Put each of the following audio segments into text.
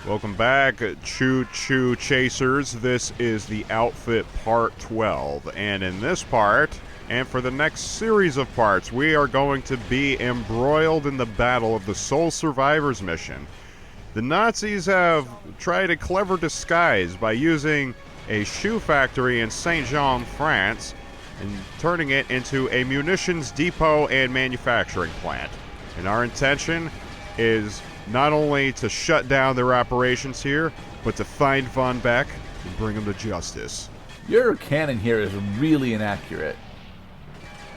Welcome back, Choo Choo Chasers. This is the outfit part 12, and in this part, and for the next series of parts, we are going to be embroiled in the battle of the Sole Survivors mission. The Nazis have tried a clever disguise by using a shoe factory in Saint-Jean, France, and turning it into a munitions depot and manufacturing plant. And our intention is not only to shut down their operations here, but to find Von Beck and bring him to justice. Your cannon here is really inaccurate.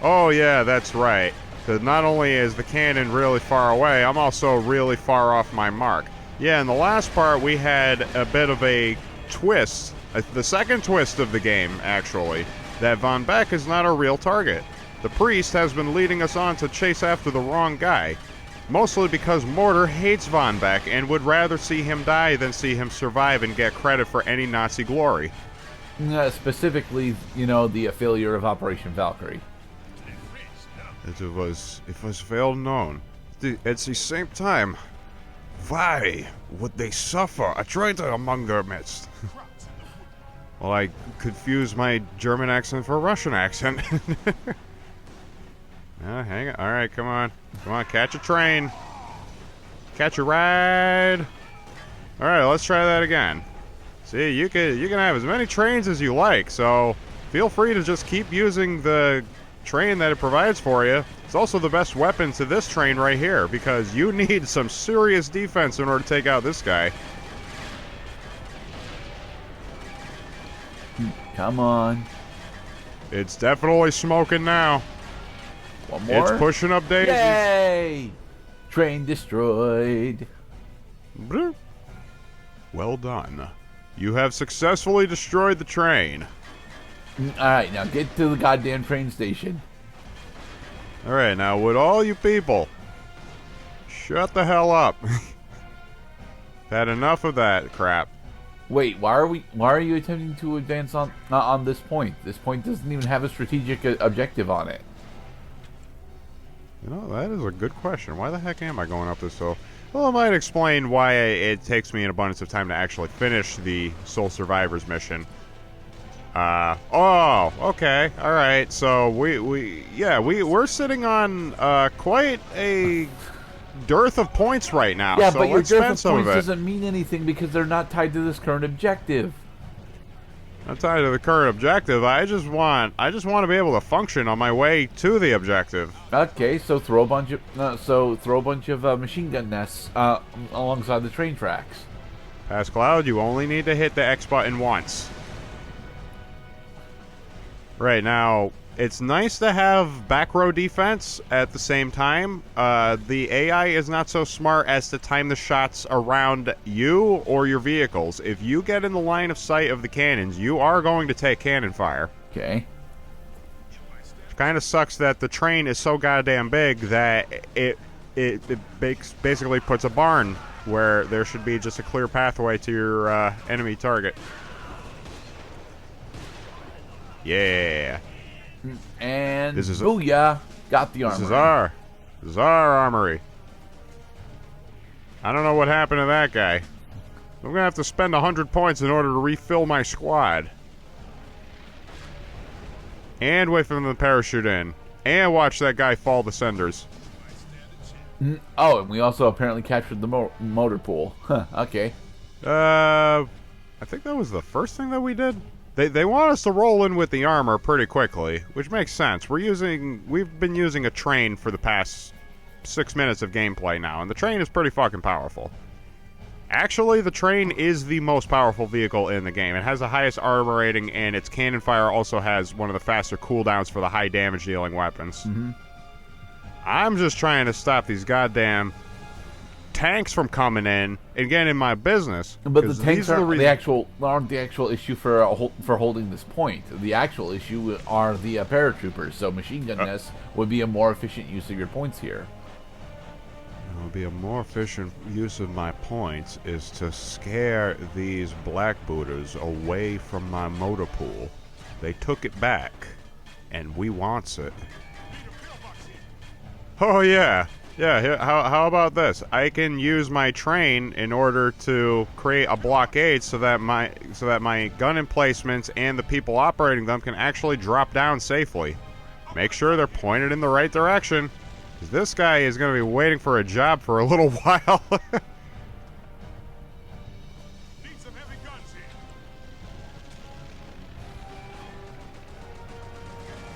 Oh yeah, that's right. Because not only is the cannon really far away, I'm also really far off my mark. Yeah, in the last part we had a bit of a twist, the second twist of the game, actually, that Von Beck is not a real target. The priest has been leading us on to chase after the wrong guy. Mostly because Mortar hates Von Beck and would rather see him die than see him survive and get credit for any Nazi glory. Specifically, the failure of Operation Valkyrie. It was well known. At the same time, why would they suffer a traitor among their midst? Well, I confused my German accent for a Russian accent. Hang on. All right, come on. Come on, catch a train. Catch a ride. All right, let's try that again. See, you can have as many trains as you like, so feel free to just keep using the train that it provides for you. It's also the best weapon to this train right here, because you need some serious defense in order to take out this guy. Come on. It's definitely smoking now. One more? It's pushing up daisies. Yay! Train destroyed. Well done. You have successfully destroyed the train. Alright, now get to the goddamn train station. Alright, now would all you people shut the hell up. Had enough of that crap. Wait, why are you attempting to advance on this point? This point doesn't even have a strategic objective on it. You know, that is a good question. Why the heck am I going up this hill? Well, it might explain why it takes me an abundance of time to actually finish the Sole Survivors mission. Oh, okay, all right. So we're sitting on quite a dearth of points right now. Yeah, so but your let's dearth spend of some points of it. doesn't mean anything because they're not tied to this current objective. Not tied to the current objective. I just want to be able to function on my way to the objective. Okay, so throw a bunch of machine gun nests alongside the train tracks. Pass Cloud, you only need to hit the X button once. Right, now, it's nice to have back row defense at the same time. The AI is not so smart as to time the shots around you or your vehicles. If you get in the line of sight of the cannons, you are going to take cannon fire. Okay. It kind of sucks that the train is so goddamn big that it basically puts a barn where there should be just a clear pathway to your enemy target. Yeah. And this is booyah, got the armory. This is our armory. I don't know what happened to that guy. I'm gonna have to spend 100 points in order to refill my squad. And wait for them to parachute in. And watch that guy fall the cinders. Oh, and we also apparently captured the motor pool. Huh, okay. I think that was the first thing that we did. They want us to roll in with the armor pretty quickly, which makes sense. We've been using a train for the past 6 minutes of gameplay now, and the train is pretty fucking powerful. Actually, the train is the most powerful vehicle in the game. It has the highest armor rating, and its cannon fire also has one of the faster cooldowns for the high damage dealing weapons. Mm-hmm. I'm just trying to stop these goddamn tanks from coming in and getting in my business. But the tanks aren't the actual issue for holding this point. The actual issue are the paratroopers. So machine gun nests would be a more efficient use of your points here. It would be a more efficient use of my points is to scare these black booters away from my motor pool. They took it back, and we wants it. Oh yeah, Yeah, how about this? I can use my train in order to create a blockade so that my gun emplacements and the people operating them can actually drop down safely. Make sure they're pointed in the right direction. 'Cause this guy is going to be waiting for a job for a little while. Need some heavy guns here.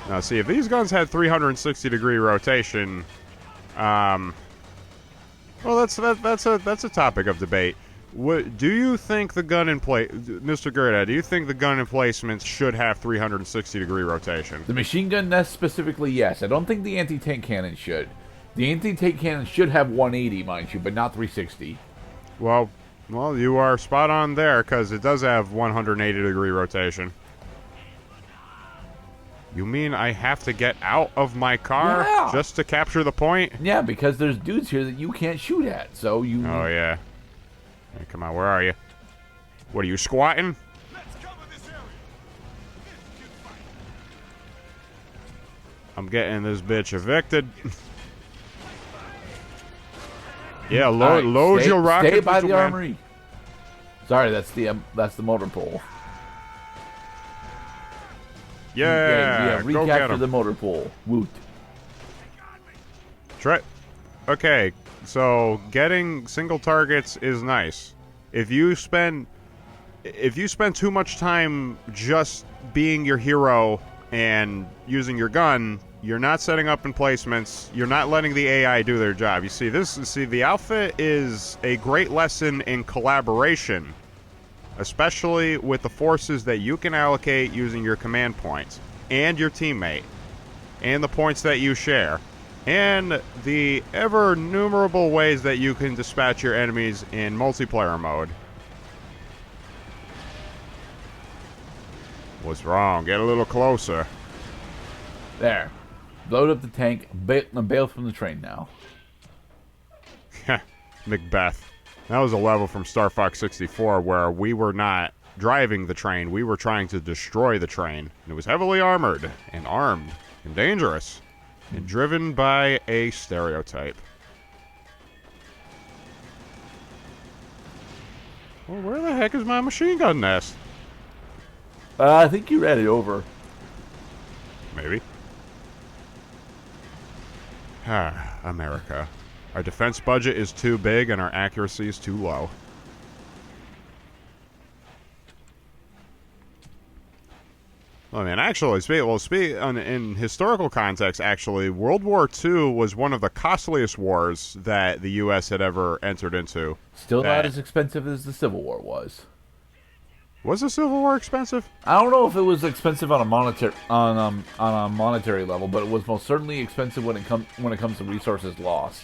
Now, see, if these guns had 360-degree rotation, well, that's a topic of debate. What do you think the gun Mr. Gerda? Do you think the gun emplacements should have 360-degree rotation? The machine gun nest specifically, yes. I don't think the anti-tank cannon should. The anti-tank cannon should have 180, mind you, but not 360. Well, you are spot on there because it does have 180-degree rotation. You mean I have to get out of my car just to capture the point? Yeah, because there's dudes here that you can't shoot at, so you... Oh, yeah. Hey, come on, where are you? What, are you squatting? Let's cover this area. I'm getting this bitch evicted. Yeah, load your rocket. Stay by the man. armory. Sorry, that's the motor pole. Yeah, go get recapture him. the motor pole. Woot. Okay, so getting single targets is nice. If you spend too much time just being your hero and using your gun, you're not setting up emplacements. You're not letting the AI do their job. You see, the outfit is a great lesson in collaboration, especially with the forces that you can allocate using your command points and your teammate and the points that you share and the ever numerable ways that you can dispatch your enemies in multiplayer mode. What's wrong? Get a little closer. There. Load up the tank. Bail from the train now. Macbeth. That was a level from Star Fox 64 where we were not driving the train. We were trying to destroy the train. And it was heavily armored and armed and dangerous and driven by a stereotype. Well, where the heck is my machine gun nest? I think you read it over. Maybe. America. Our defense budget is too big and our accuracy is too low. Well, man, actually, in historical context, actually, World War II was one of the costliest wars that the U.S. had ever entered into. Still not as expensive as the Civil War was. Was the Civil War expensive? I don't know if it was expensive on a monetary level, but it was most certainly expensive when it comes to resources lost.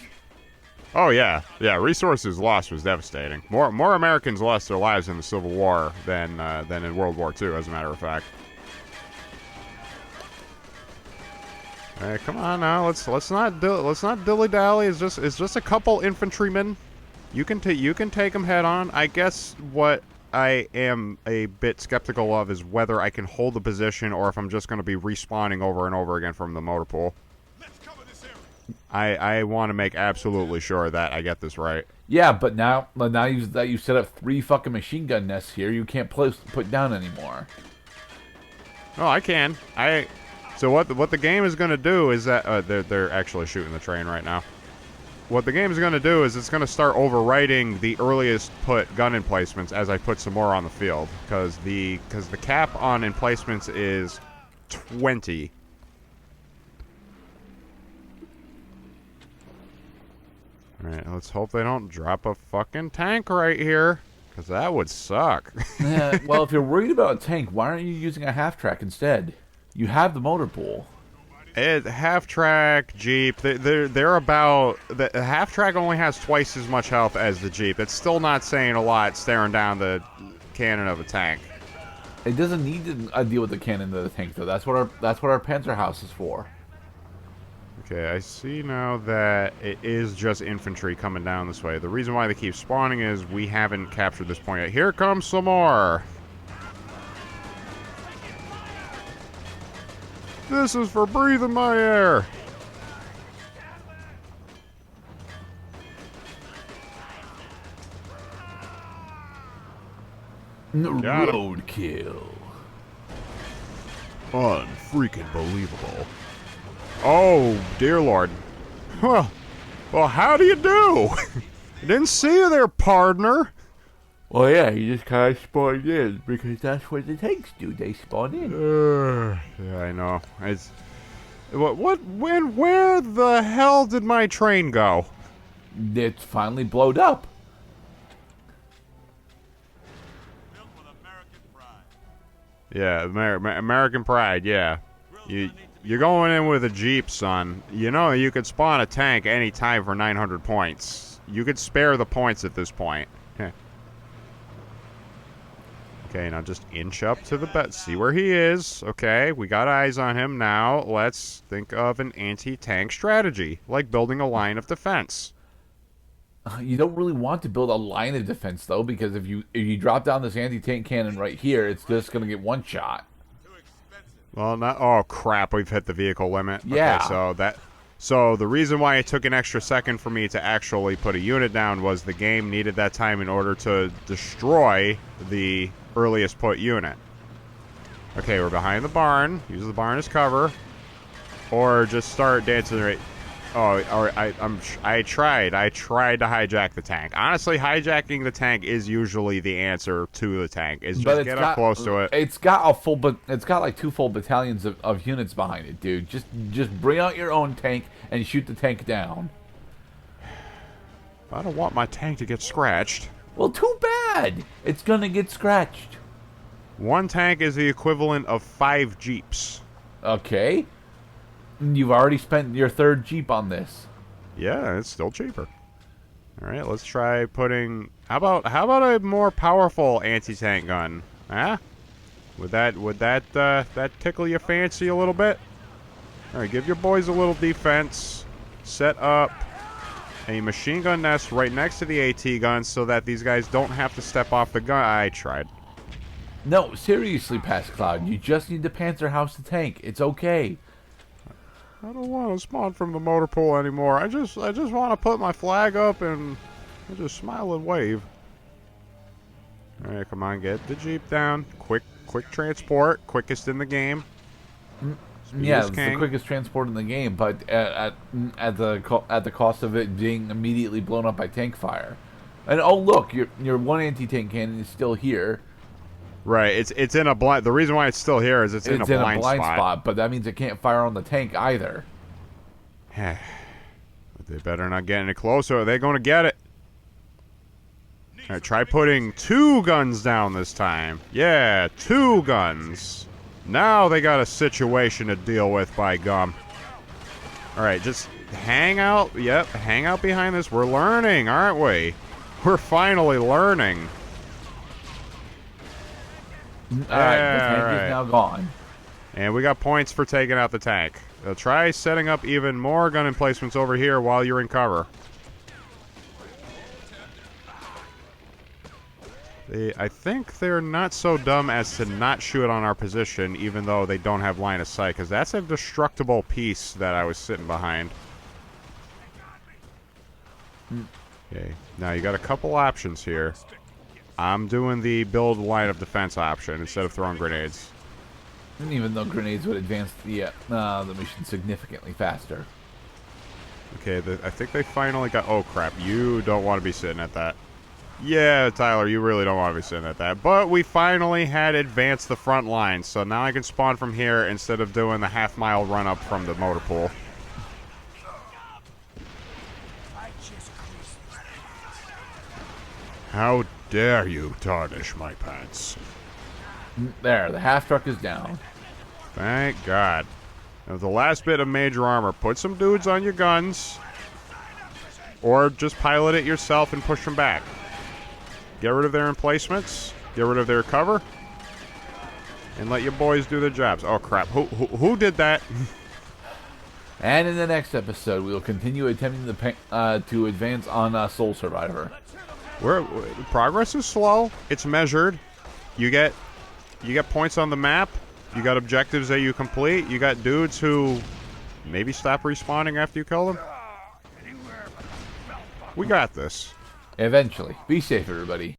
Oh yeah, resources lost was devastating. More Americans lost their lives in the Civil War than in World War II, as a matter of fact. Hey, come on now, let's not dilly dally. It's just a couple infantrymen. You can take them head on. I guess what I am a bit skeptical of is whether I can hold the position or if I'm just going to be respawning over and over again from the motor pool. Let's cover this area. I want to make absolutely sure that I get this right. Yeah, but now you set up 3 fucking machine gun nests here, you can't put down anymore. Oh, I can. So what the game is going to do is that they're actually shooting the train right now. What the game is going to do is it's going to start overwriting the earliest put gun emplacements as I put some more on the field, because the cap on emplacements is 20. All right, let's hope they don't drop a fucking tank right here, because that would suck. Yeah, well, if you're worried about a tank, why aren't you using a half-track instead? You have the motor pool. Half-track, Jeep, they're about... The half-track only has twice as much health as the Jeep. It's still not saying a lot staring down the cannon of a tank. It doesn't need to deal with the cannon of the tank, though. That's what our Panzer House is for. Okay, I see now that it is just infantry coming down this way. The reason why they keep spawning is we haven't captured this point yet. Here comes some more! This is for breathing my air! Got him. Roadkill. Unfreaking believable. Oh, dear Lord. Well, how do you do? Didn't see you there, partner. Well, yeah, he just kind of spawned in because that's what the tanks do. They spawn in. Yeah, I know. Where the hell did my train go? It's finally blowed up. Built with American pride. Yeah, American Pride, yeah. You're going in with a Jeep, son. You know you could spawn a tank any time for 900 points. You could spare the points at this point. Okay, now just inch up to the bed. See where he is. Okay, we got eyes on him. Now let's think of an anti-tank strategy, like building a line of defense. You don't really want to build a line of defense, though, because if you drop down this anti-tank cannon right here, it's just going to get one shot. Too expensive. Well, not. Oh crap! We've hit the vehicle limit. Yeah. Okay, so the reason why it took an extra second for me to actually put a unit down was the game needed that time in order to destroy the earliest put unit. Okay, we're behind the barn. Use the barn as cover, or just start dancing right. Oh, or I tried to hijack the tank. Honestly, hijacking the tank is usually the answer to the tank. Is just get up close to it. It's got like 2 full battalions of units behind it, dude. Just bring out your own tank and shoot the tank down. I don't want my tank to get scratched. Well, too bad. It's gonna get scratched. One tank is the equivalent of 5 Jeeps. Okay. You've already spent your 3rd Jeep on this. Yeah, it's still cheaper. All right, let's try putting. How about a more powerful anti-tank gun? Huh? Would that tickle your fancy a little bit? All right, give your boys a little defense. Set up a machine gun nest right next to the AT gun so that these guys don't have to step off the gun. I tried. No, seriously, Past Cloud. You just need to Panzer House the tank. It's okay. I don't want to spawn from the motor pool anymore. I just want to put my flag up and just smile and wave. All right, come on, get the Jeep down. Quick transport, quickest in the game. Yeah, it's the quickest transport in the game, but at the cost of it being immediately blown up by tank fire. And oh look, your one anti-tank cannon is still here. Right, it's in a blind. The reason why it's still here is it's in a blind spot. But that means it can't fire on the tank either. But they better not get any closer. Are they going to get it? All right, try putting 2 guns down this time. Yeah, 2 guns. Now they got a situation to deal with, by gum. All right, just hang out. Yep, hang out behind this. We're learning, aren't we? We're finally learning. Alright, the tank is now gone. And we got points for taking out the tank. Try setting up even more gun emplacements over here while you're in cover. I think they're not so dumb as to not shoot on our position, even though they don't have line of sight, because that's a destructible piece that I was sitting behind. Okay, now you got a couple options here. I'm doing the build line of defense option instead of throwing grenades. And even though grenades would advance the mission significantly faster. Okay, I think they finally got... Oh, crap. You don't want to be sitting at that. Yeah, Tyler, you really don't want to be sitting at that. But we finally had advanced the front line, so now I can spawn from here instead of doing the half-mile run-up from the motor pool. How dare you tarnish my pants? There, the half truck is down. Thank God. Now, the last bit of major armor. Put some dudes on your guns. Or just pilot it yourself and push them back. Get rid of their emplacements. Get rid of their cover. And let your boys do their jobs. Oh, crap. Who did that? And in the next episode, we will continue attempting to advance on Soul Survivor. Progress is slow. It's measured. You get points on the map. You got objectives that you complete. You got dudes who maybe stop respawning after you kill them. We got this. Eventually. Be safe, everybody.